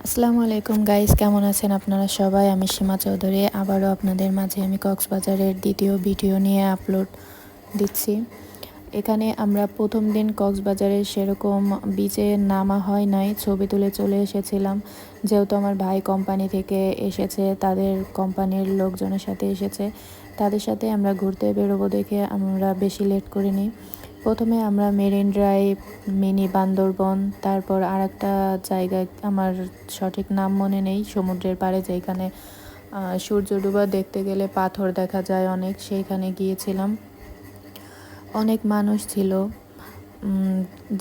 আসসালামু আলাইকুম গাইস, কেমন আছেন আপনারা সবাই? আমি সীমা চৌধুরী আবারও আপনাদের মাঝে আমি কক্সবাজারের দ্বিতীয় ভিডিও নিয়ে আপলোড দিচ্ছি। এখানে আমরা প্রথম দিন কক্সবাজারে সেরকম বিচে নামা হয় নাই, ছবি তুলে চলে এসেছিলাম। যেহেতু আমার ভাই কোম্পানি থেকে এসেছে, তাদের কোম্পানির লোকজনের সাথে এসেছে, তাদের সাথে আমরা ঘুরতে বেরোবো দেখে আমরা বেশি লেট করিনি। প্রথমে আমরা মেরিন ড্রাইভ, মিনি বান্দরবন, তারপর আর একটা জায়গায় আমার সঠিক নাম মনে নেই, সমুদ্রের পাড়ে যেখানে সূর্য ডোবা দেখতে গেলে পাথর দেখা যায় অনেক, সেইখানে গিয়েছিলাম। অনেক মানুষ ছিল,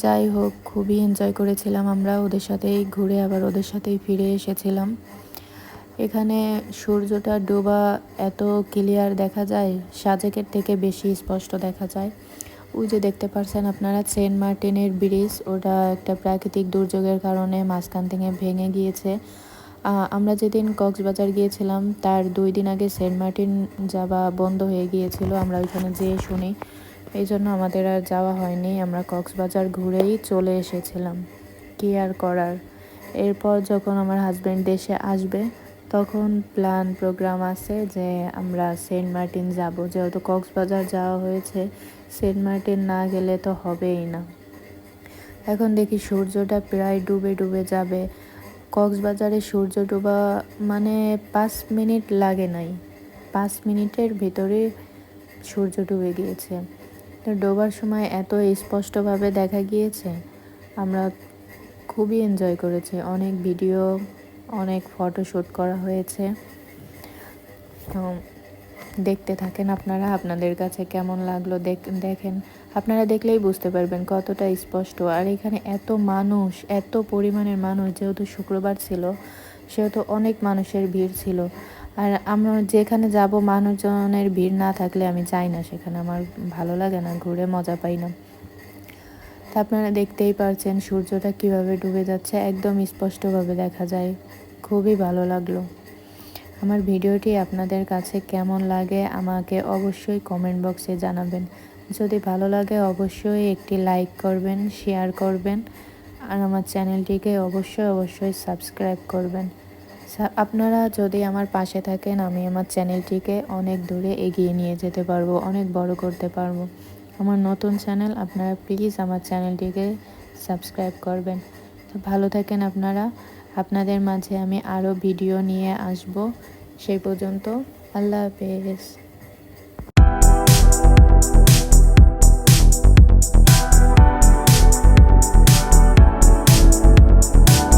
যাই হোক খুবই এনজয় করেছিলাম আমরা। ওদের সাথেই ঘুরে আবার ওদের সাথেই ফিরে এসেছিলাম। এখানে সূর্যটা ডোবা এত ক্লিয়ার দেখা যায়, সাজেকের থেকে বেশি স্পষ্ট দেখা যায়। ওই যে দেখতে পাচ্ছেন আপনারা সেন্ট মার্টিনের ব্রিজ, ওটা একটা প্রাকৃতিক দুর্যোগের কারণে মাঝখান থেকে ভেঙে গিয়েছে। আমরা যেদিন কক্সবাজার গিয়েছিলাম তার 2 দিন আগে সেন্ট মার্টিন যাওয়া বন্ধ হয়ে গিয়েছিল, আমরা ওইখানে যেয়ে শুনি, এই জন্য আমাদের আর যাওয়া হয়নি। আমরা কক্সবাজার ঘুরেই চলে এসেছিলাম, কী আর করার। এরপর যখন আমার হাজব্যান্ড দেশে আসবে তখন প্ল্যান প্রোগ্রাম আছে যে আমরা সেন্ট মার্টিন যাব। যেহেতু কক্সবাজার যাওয়া হয়েছে, সেন্ট মার্টিন না গেলে তো হবেই না। এখন দেখি সূর্যটা প্রায় ডুবে ডুবে যাবে। কক্সবাজারে সূর্য ডোবা মানে 5 মিনিট লাগে নাই, 5 মিনিটের ভিতরে সূর্য ডুবে গিয়েছে। তো ডোবার সময় এত স্পষ্টভাবে দেখা গিয়েছে, আমরা খুবই এনজয় করেছি। অনেক ভিডিও, অনেক ফটোশ্যুট করা হয়েছে। তো দেখতে থাকেন আপনারা, আপনাদের কাছে কেমন লাগলো দেখেন, আপনারা দেখলেই বুঝতে পারবেন কতটা স্পষ্ট। আর এখানে এত মানুষ, এত পরিমাণের মানুষ, যেহেতু শুক্রবার ছিল সেহেতু অনেক মানুষের ভিড় ছিল। আর আমরা যেখানে যাব মানুষজনের ভিড় না থাকলে আমি যাই না সেখানে, আমার ভালো লাগে না, ঘুরে মজা পাই না। তা আপনারা দেখতেই পারছেন সূর্যটা কিভাবে ডুবে যাচ্ছে, একদম স্পষ্টভাবে দেখা যায়। খুবই ভালো লাগলো। আমার ভিডিওটি আপনাদের কাছে কেমন লাগে আমাকে অবশ্যই কমেন্ট বক্সে জানাবেন। যদি ভালো লাগে অবশ্যই একটি লাইক করবেন, শেয়ার করবেন, আর আমার চ্যানেলটিকে অবশ্যই সাবস্ক্রাইব করবেন। আপনারা যদি আমার পাশে থাকেন, আমি আমার চ্যানেলটিকে অনেক দূরে এগিয়ে নিয়ে যেতে পারবো, অনেক বড় করতে পারবো। আমার নতুন চ্যানেল, আপনারা প্লিজ আমার চ্যানেলটিকে সাবস্ক্রাইব করবেন। তো ভালো থাকেন আপনারা, আপনাদের মাঝে আমি আরও ভিডিও নিয়ে আসব। সেই পর্যন্ত আল্লাহ হাফেজ।